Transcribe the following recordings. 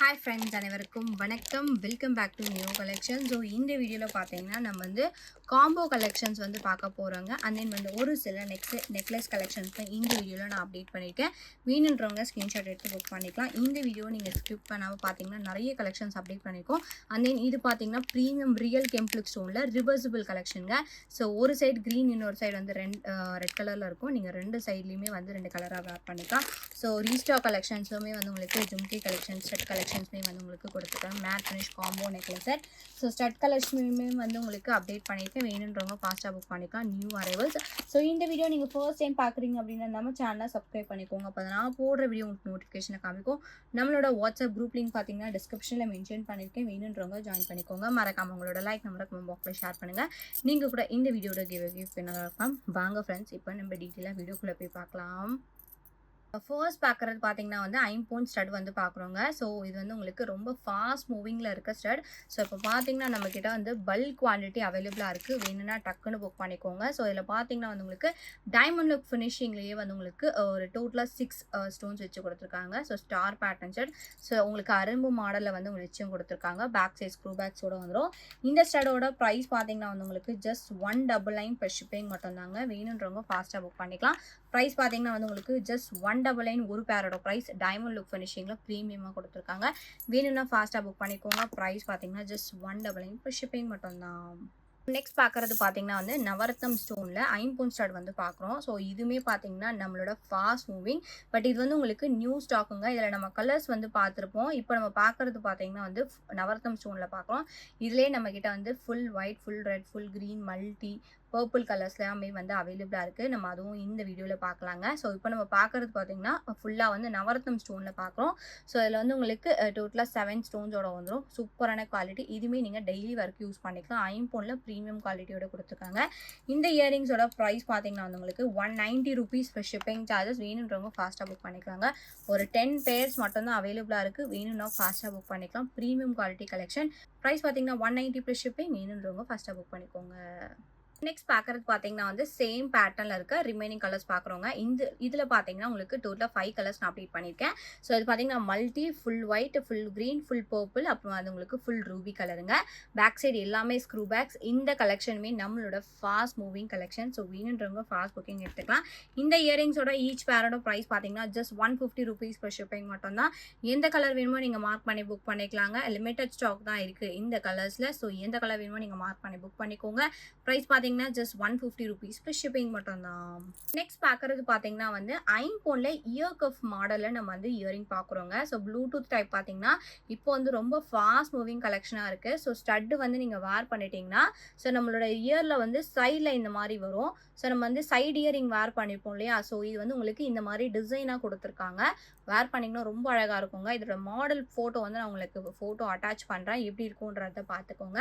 Hi friends, அனைவருக்கும் வணக்கம். Welcome back to new collection. So இந்த வீடியோவில் பார்த்தீங்கன்னா நம்ம வந்து காம்போ கலெக்ஷன்ஸ் வந்து பார்க்க போகிறோங்க. அண்ட் தென் வந்து ஒரு சில நெக்லஸ் கலெக்ஷன்ஸ் இந்த வீடியோவில் நான் அப்டேட் பண்ணியிருக்கேன். வேணுன்றவங்க ஸ்க்ரீன்ஷாட் எடுத்து புக் பண்ணிக்கலாம். இந்த வீடியோ நீங்கள் ஸ்கிப் பண்ணாமல் பார்த்தீங்கன்னா நிறைய கலெக்ஷன்ஸ் அப்டேட் பண்ணியிருக்கோம். அண்ட் தென் இது பார்த்தீங்கன்னா ப்ரீமியம் ரியல் கெம்ப்ளிக் ஸ்டோனில் ரிவர்சிபிள் கலெக்ஷனுங்க. ஸோ ஒரு சைடு க்ரீன், இன்னொரு சைடு வந்து ரெட் கலரில் இருக்கும். நீங்கள் ரெண்டு சைட்லேயுமே வந்து ரெண்டு கலராக வேர் பண்ணிக்கலாம். ஸோ ரீஸ்டாக் கலெக்ஷன்ஸுமே வந்து உங்களுக்கு ஜும்கி கலெக்ஷன், ஸ்டட் கலெக்ஷன்ஸ்மே வந்து உங்களுக்கு கொடுத்துருக்காங்க. Matte finish combo necklace set. So stud கலெக்ஷனுமே வந்து உங்களுக்கு அப்டேட் பண்ணியிருக்கேன். வேணுன்றவங்க ஃபாஸ்ட்டாக புக் பண்ணிக்கலாம். New arrivals. ஸோ இந்த வீடியோ நீங்கள் ஃபர்ஸ்ட் டைம் பார்க்குறீங்க அப்படின்னா நம்ம சேனலை சப்ஸ்கிரைப் பண்ணிக்கோங்க. அப்போ நான் போடுற வீடியோ உங்களுக்கு நோட்டிஃபிகேஷனை காமிக்கும். நம்மளோட வாட்ஸ்அப் குரூப் லிங்க் பார்த்தீங்கன்னா டிஸ்கிரிப்ஷனில் மென்ஷன் பண்ணியிருக்கேன். வேணுன்றவங்க ஜாயின் பண்ணிக்கோங்க. மறக்காம உங்களோட லைக் நம்பரை கமெண்ட் பாக்ஸில் ஷேர் பண்ணுங்கள். நீங்கள் கூட இந்த வீடியோட கிவ் பண்ணதாக இருக்கலாம். வாங்க ஃப்ரெண்ட்ஸ், இப்போ நம்ம டீட்டெயிலாக வீடியோக்குள்ளே போய் பார்க்கலாம். ஃபர்ஸ்ட் பார்க்குறது பார்த்தீங்கன்னா வந்து ஐம்பொன் ஸ்டட் வந்து பார்க்குறோங்க. ஸோ இது வந்து உங்களுக்கு ரொம்ப ஃபாஸ்ட் மூவிங்கில் இருக்க ஸ்டட். ஸோ இப்போ பார்த்தீங்கன்னா நம்மக்கிட்ட வந்து பல்க் குவான்டிட்டி அவைலபிளாக இருக்குது. வேணும்னா டக்குன்னு புக் பண்ணிக்கோங்க. ஸோ இதில் பார்த்தீங்கன்னா வந்து உங்களுக்கு டைமண்ட் லுக் ஃபினிஷிங்லேயே வந்து உங்களுக்கு ஒரு டோட்டலாக 6 ஸ்டோன்ஸ் வச்சு கொடுத்துருக்காங்க. So star pattern stud. So உங்களுக்கு அரும்பு மாடலில் வந்து உங்களுக்கு வச்சும் கொடுத்துருக்காங்க. பேக் சைட் ஸ்க்ரூ பேக்ஸோட வந்துடும். இந்த ஸ்டடோட ப்ரைஸ் பார்த்தீங்கன்னா வந்து உங்களுக்கு ஜஸ்ட் 199 ப்ளஸ் ஷிப்பிங் மட்டும்தாங்க. வேணுன்றவங்க ஃபாஸ்ட்டாக புக் பண்ணிக்கலாம். ப்ரைஸ் பார்த்தீங்கன்னா வந்து உங்களுக்கு ஜஸ்ட் 199 ஒரு பேரோட ப்ரைஸ். டைமண்ட் லுக் ஃபினிஷிங்கில் ப்ரீமியமாக கொடுத்துருக்காங்க. வேணும்னா ஃபாஸ்ட்டாக புக் பண்ணிக்கோங்க. ப்ரைஸ் பார்த்தீங்கன்னா ஜஸ்ட் 199 ப்ளஸ் ஷிப்பிங் மட்டும்தான். நெக்ஸ்ட் பார்க்குறது பார்த்தீங்கன்னா வந்து நவரத்னம் ஸ்டோனில் ஐம்பொன் ஸ்டட் வந்து பார்க்குறோம். ஸோ இதுவுமே பார்த்தீங்கன்னா நம்மளோட ஃபாஸ்ட் மூவிங். பட் இது வந்து உங்களுக்கு நியூ ஸ்டாக்குங்க. இதில் நம்ம கலர்ஸ் வந்து பார்த்துருப்போம். இப்போ நம்ம பார்க்குறது பார்த்தீங்கன்னா வந்து நவரத்னம் ஸ்டோனில் பார்க்குறோம். இதிலே நம்மக்கிட்ட வந்து full white, full red, full green, multi purple கலர்ஸ்லாமே வந்து அவைலபிளாக இருக்குது. நம்ம அதுவும் இந்த வீடியோவில் பார்க்கலாங்க. ஸோ இப்போ நம்ம பார்க்குறது பார்த்தீங்கன்னா ஃபுல்லாக வந்து நவரத்னம் ஸ்டோனில் பார்க்குறோம். ஸோ இதில் வந்து உங்களுக்கு டோட்டலாக 7 ஸ்டோன்ஸோட வந்துடும். சூப்பரான குவாலிட்டி. இதுவுமே நீங்கள் டெய்லி ஒர்க் யூஸ் பண்ணிக்கலாம். ஐம்பொனில் ப்ரீமியம் குவாலிட்டியோட கொடுத்துருக்காங்க. இந்த இயரிங்ஸோட ப்ரைஸ் பார்த்தீங்கன்னா வந்து உங்களுக்கு 190 ருபீஸ் ஃபார் ஷிப்பிங் சார்ஜஸ். வேணுன்றவங்க ஃபாஸ்ட்டாக புக் பண்ணிக்கலாங்க. ஒரு 10 பேர்ஸ் மட்டும்தான் அவைலபிளாக இருக்குது. வேணும்னா ஃபாஸ்ட்டாக புக் பண்ணிக்கலாம். Premium quality collection. ப்ரைஸ் பார்த்தீங்கன்னா 190 ப்ளஸ் ஷிப்பிங். வேணுன்றவங்க ஃபாஸ்ட்டாக புக் பண்ணிக்கோங்க. நெக்ஸ்ட் பார்க்குறது பார்த்தீங்கன்னா வந்து சேம் பேட்டர்னில் இருக்க ரிமைனிங் கலர்ஸ் பார்க்குறோங்க. இதில் பார்த்தீங்கன்னா உங்களுக்கு டோட்டலாக 5 கலர்ஸ் நான் அப்டேட் பண்ணியிருக்கேன். ஸோ இது பார்த்தீங்கன்னா multi, full white, full green, full purple, அப்புறம் அது உங்களுக்கு ஃபுல் ரூபி கலருங்க. பேக் சைடு எல்லாமே ஸ்க்ரூ பேக்ஸ். இந்த கலெக்ஷனுமே நம்மளோட ஃபாஸ்ட் மூவிங் கலெக்ஷன். ஸோ வேணுன்றவங்க ஃபாஸ்ட் புக்கிங் எடுத்துக்கலாம். இந்த இயரிங்ஸோட ஈச் பேரோட ப்ரைஸ் பார்த்தீங்கன்னா ஜஸ்ட் 150 ருபீஸ் பர் ஷிப்பிங் மட்டும்தான். எந்த கலர் வேணுமோ நீங்கள் மார்க் பண்ணி புக் பண்ணிக்கலாங்க. லிமிட்டட் ஸ்டாக் தான் இருக்குது இந்த கலர்ஸில். ஸோ எந்த கலர் வேணுமோ நீங்கள் மார்க் பண்ணி புக் பண்ணிக்கோங்க. ப்ரைஸ் பார்த்தீங்கன்னா ஜஸ்ட் 150 ருபீஸ் ப்ளஸ் ஷிப்பிங் மட்டும்தான். நெக்ஸ்ட் பார்க்குறது பார்த்தீங்கன்னா வந்து ஐம்பொனில் இயர் கஃப் மாடலில் நம்ம வந்து இயரிங் பார்க்குறோங்க. ஸோ ப்ளூடூத் டைப் பார்த்தீங்கன்னா இப்போ வந்து ரொம்ப ஃபாஸ்ட் மூவிங் கலெக்ஷனாக இருக்குது. ஸோ ஸ்டட்டு வந்து நீங்கள் வேர் பண்ணிட்டீங்கன்னா ஸோ நம்மளோட இயரில் வந்து சைடில் இந்த மாதிரி வரும். ஸோ நம்ம வந்து சைடு இயரிங் வேர் பண்ணியிருப்போம் இல்லையா? ஸோ இது வந்து உங்களுக்கு இந்த மாதிரி டிசைனாக கொடுத்துருக்காங்க. வேர் பண்ணிங்கன்னா ரொம்ப அழகாக இருக்குங்க. இதோட மாடல் ஃபோட்டோ வந்து நான் உங்களுக்கு ஃபோட்டோ அட்டாச் பண்ணுறேன். எப்படி இருக்குன்றத பார்த்துக்கோங்க.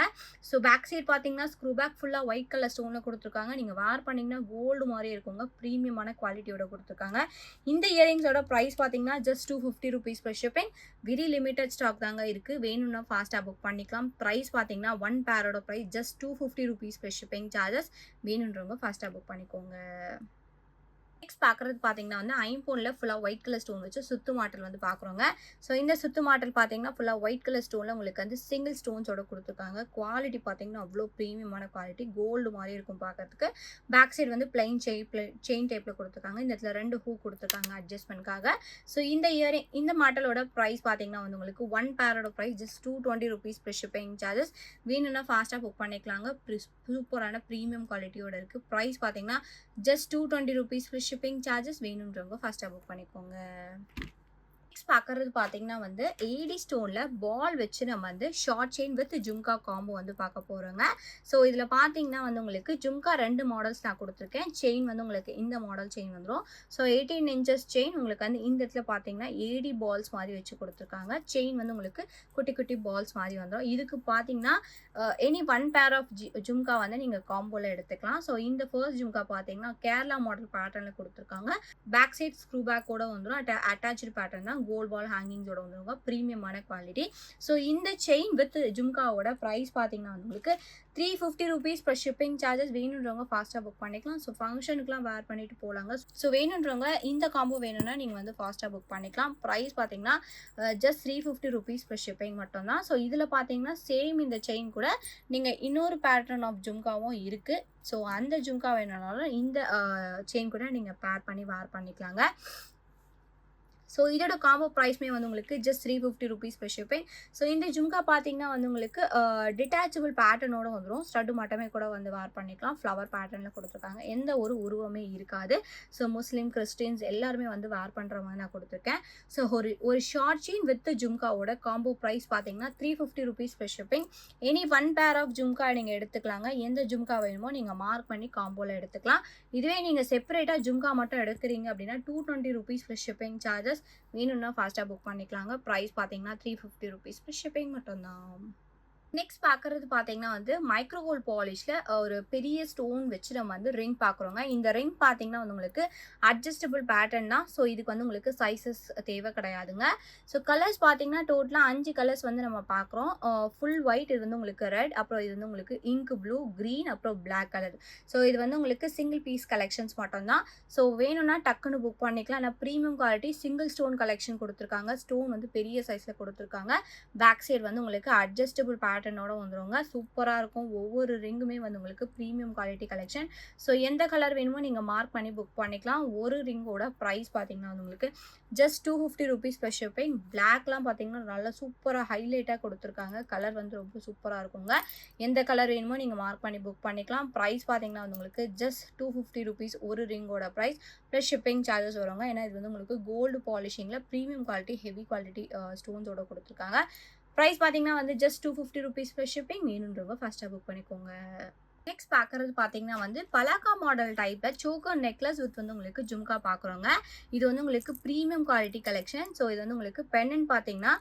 ஸோ பேக் சைட் பார்த்தீங்கன்னா ஸ்க்ரூ பேக் ஃபுல்லாக ஒயிட் கலர் ஸ்டோனில் கொடுத்துருக்காங்க. நீங்கள் வேர் பண்ணிங்கன்னா கோல்டு மாதிரியே இருக்குங்க. ப்ரீமியமான குவாலிட்டியோட கொடுத்துருக்காங்க. இந்த இயரிங்ஸோட ப்ரைஸ் பார்த்தீங்கன்னா just 250 rupees plus shipping. Very limited stock தாங்க இருக்குது. வேணும்னா ஃபாஸ்ட்டாக புக் பண்ணிக்கலாம். ப்ரைஸ் பார்த்தீங்கன்னா 1 பேரோட price just 250 rupees plus shipping charges. வேணுன்றவங்க ஃபாஸ்ட்டாக புக் பண்ணிக்கோங்க. நெக்ஸ்ட் பார்க்குறது பார்த்தீங்கன்னா வந்து ஐம்பொனில் ஃபுல்லாக ஒயிட் கலர் ஸ்டோன் வச்சு சுத்து மாட்டல் வந்து பார்க்குறோங்க. ஸோ இந்த சுத்து மாட்டல் பார்த்தீங்கன்னா ஃபுல்லாக ஒயிட் கலர் ஸ்டோனில் உங்களுக்கு வந்து சிங்கிள் ஸ்டோன்ஸோட கொடுத்துருக்காங்க. குவாலிட்டி பார்த்தீங்கன்னா அவ்வளோ ப்ரீமியமான குவாலிட்டி. கோல்டு மாதிரி இருக்கும் பார்க்கறதுக்கு. பேக் சைடு வந்து பிளைன் செயின் டைப்பில் கொடுத்துருக்காங்க. இந்த இடத்துல 2 ஹூ கொடுத்துருக்காங்க அட்ஜஸ்ட்மெண்ட்காக. ஸோ இந்த மாட்டலோட ப்ரைஸ் பார்த்தீங்கன்னா வந்து உங்களுக்கு 1 பேரோட price just 220 rupees plus shipping charges. வேணும்னா ஃபாஸ்ட்டாக புக் பண்ணிக்கலாங்க. சூப்பரான ப்ரீமியம் குவாலிட்டியோட இருக்குது. ப்ரைஸ் பார்த்தீங்கன்னா just 220 rupees plus shipping charges. வேணுன்றவங்க ஃபர்ஸ்ட்டாக புக் பண்ணிக்கோங்க. நெக்ஸ்ட் பார்க்குறது பார்த்தீங்கன்னா வந்து ஏடி ஸ்டோனில் பால் வச்சு நம்ம வந்து short chain with jhumka combo வந்து பார்க்க போகிறோங்க. ஸோ இதில் பார்த்தீங்கன்னா வந்து உங்களுக்கு ஜும்கா 2 மாடல்ஸ் நான் கொடுத்துருக்கேன். செயின் வந்து உங்களுக்கு இந்த மாடல் செயின் வந்துடும். ஸோ 18 இன்ச்சஸ் செயின் உங்களுக்கு வந்து இந்த இடத்துல பார்த்தீங்கன்னா ஏடி பால்ஸ் மாதிரி வச்சு கொடுத்துருக்காங்க. செயின் வந்து உங்களுக்கு குட்டி குட்டி பால்ஸ் மாதிரி வந்துடும். இதுக்கு பார்த்தீங்கன்னா எனி 1 பேர் ஆஃப் ஜும்கா வந்து நீங்கள் காம்போவில் எடுத்துக்கலாம். ஸோ இந்த ஃபர்ஸ்ட் ஜும்கா பார்த்தீங்கன்னா கேரளா மாடல் பேட்டர்னில் கொடுத்துருக்காங்க. பேக் சைட் ஸ்க்ரூ பேக்கோட வந்துடும். அட்டாச்சு பேட்டர்ன் தான். கோல்ட் பால் ஹேங்கிங்ஸோட வந்துருங்க, ப்ரீமியமான குவாலிட்டி. ஸோ இந்த செயின் வித் ஜும்காவோட ப்ரைஸ் பார்த்தீங்கன்னா உங்களுக்கு 350 rupees ப்ளஸ் ஷிப்பிங் சார்ஜஸ். வேணுன்றவங்க ஃபாஸ்ட்டாக புக் பண்ணிக்கலாம். ஸோ ஃபங்க்ஷனுக்குலாம் வேர் பண்ணிட்டு போகலாங்க. ஸோ வேணுன்றவங்க இந்த காம்போ வேணும்னா நீங்கள் வந்து ஃபாஸ்ட்டாக புக் பண்ணிக்கலாம். ப்ரைஸ் பார்த்தீங்கன்னா ஜஸ்ட் 350 rupees ப்ளஸ் ஷிப்பிங் மட்டும்தான். ஸோ இதில் பார்த்தீங்கன்னா சேம் இந்த செயின் கூட நீங்கள் இன்னொரு பேட்டர்ன் ஆஃப் ஜும்காவும் இருக்குது. ஸோ அந்த ஜும்கா வேணும்னாலும் இந்த செயின் கூட நீங்கள் பேர் பண்ணி வேர் பண்ணிக்கலாங்க. ஸோ இதோட காம்போ ப்ரைஸ்மே வந்து உங்களுக்கு just 350 rupees plus shipping. So இந்த ஜும்கா பார்த்தீங்கன்னா வந்து உங்களுக்கு டிட்டாச்சபிள் பேட்டர்னோட வந்துடும். ஸ்டட்டு மட்டுமே கூட வந்து வேர் பண்ணிக்கலாம். ஃப்ளவர் பேட்டர்னில் கொடுத்துருக்காங்க. எந்த ஒரு உருவமே இருக்காது. ஸோ முஸ்லீம் கிறிஸ்டின்ஸ் எல்லாருமே வந்து வேர் பண்ணுற மாதிரி நான் கொடுத்துருக்கேன். ஸோ ஒரு ஷார்ட் செயின் வித் ஜும்காவோட காம்போ ப்ரைஸ் பார்த்தீங்கன்னா 350 rupees plus shipping. Any one pair of jhumka நீங்கள் எடுத்துக்கலாங்க. எந்த ஜும்கா வேணுமோ நீங்கள் மார்க் பண்ணி காம்போவில் எடுத்துக்கலாம். இதுவே நீங்கள் செப்பரேட்டாக ஜும்கா மட்டும் எடுக்கிறீங்க அப்படின்னா 220 rupees ப்ளஸ் ஷிப்பிங் சார்ஜஸ். வேணும்னா ஃபாஸ்ட்டாக புக் பண்ணிக்கலாங்க. ப்ரைஸ் பார்த்தீங்கன்னா 350 rupees ப்ளஸ் ஷிப்பிங் மட்டும்தான். நெக்ஸ்ட் பார்க்குறது பார்த்தீங்கன்னா வந்து மைக்ரோகோல்ட் பாலிஷில் ஒரு பெரிய ஸ்டோன் வச்சு நம்ம வந்து ரிங் பார்க்குறோங்க. இந்த ரிங் பார்த்தீங்கன்னா வந்து உங்களுக்கு அட்ஜஸ்டபிள் பேட்டர்ன் தான். ஸோ இதுக்கு வந்து உங்களுக்கு சைஸஸ் தேவை கிடையாதுங்க. ஸோ கலர்ஸ் பார்த்தீங்கன்னா டோட்டலாக 5 கலர்ஸ் வந்து நம்ம பார்க்குறோம். ஃபுல் ஒயிட், இது வந்து உங்களுக்கு ரெட், அப்புறம் இது வந்து உங்களுக்கு இங்க் ப்ளூ, க்ரீன், அப்புறம் பிளாக் கலர். ஸோ இது வந்து உங்களுக்கு சிங்கிள் பீஸ் கலெக்ஷன்ஸ் மட்டும்தான். ஸோ வேணும்னா டக்குன்னு புக் பண்ணிக்கலாம். ஆனால் premium quality single stone collection கொடுத்துருக்காங்க. ஸ்டோன் வந்து பெரிய சைஸில் கொடுத்துருக்காங்க. பேக் சைடு வந்து உங்களுக்கு அட்ஜஸ்டபிள் பேட்டர்னோட வந்துருங்க. சூப்பராக இருக்கும். ஒவ்வொரு ரிங்குமே வந்து உங்களுக்கு ப்ரீமியம் குவாலிட்டி கலெக்ஷன். ஸோ எந்த கலர் வேணுமோ நீங்கள் மார்க் பண்ணி புக் பண்ணிக்கலாம். ஒரு ரிங்கோட ப்ரைஸ் பார்த்தீங்கன்னா வந்து உங்களுக்கு ஜஸ்ட் 250 rupees ப்ளஸ் ஷிப்பிங். பிளாக்லாம் பார்த்தீங்கன்னா நல்லா சூப்பராக ஹைலைட்டாக கொடுத்துருக்காங்க. கலர் வந்து ரொம்ப சூப்பராக இருக்குங்க. எந்த கலர் வேணுமோ நீங்கள் மார்க் பண்ணி புக் பண்ணிக்கலாம். ப்ரைஸ் பார்த்தீங்கன்னா வந்து உங்களுக்கு ஜஸ்ட் 250 rupees ஒரு ரிங்கோட ப்ரைஸ் ப்ளஸ் ஷிப்பிங் சார்ஜஸ் வருவாங்க. ஏன்னா இது வந்து உங்களுக்கு கோல்டு பாலிஷிங்கில் ப்ரீமியம் குவாலிட்டி ஹெவி குவாலிட்டி ஸ்டோன்ஸோட கொடுத்துருக்காங்க. ப்ரைஸ் பார்த்தீங்கன்னா வந்து ஜஸ்ட் 250 rupees ப்ளஸ் ஷிப்பிங். வேணுன்றவங்க ஃபஸ்ட்டாக புக் பண்ணிக்கோங்க. நெக்ஸ்ட் பார்க்குறது பார்த்தீங்கன்னா வந்து பலாக்கா மாடல் டைப்பில் சோக்கர் நெக்லஸ் வித் வந்து உங்களுக்கு ஜும்கா பார்க்குறோங்க. இது வந்து உங்களுக்கு ப்ரீமியம் குவாலிட்டி கலெக்ஷன். ஸோ இது வந்து உங்களுக்கு பெண்ணன் பார்த்தீங்கன்னா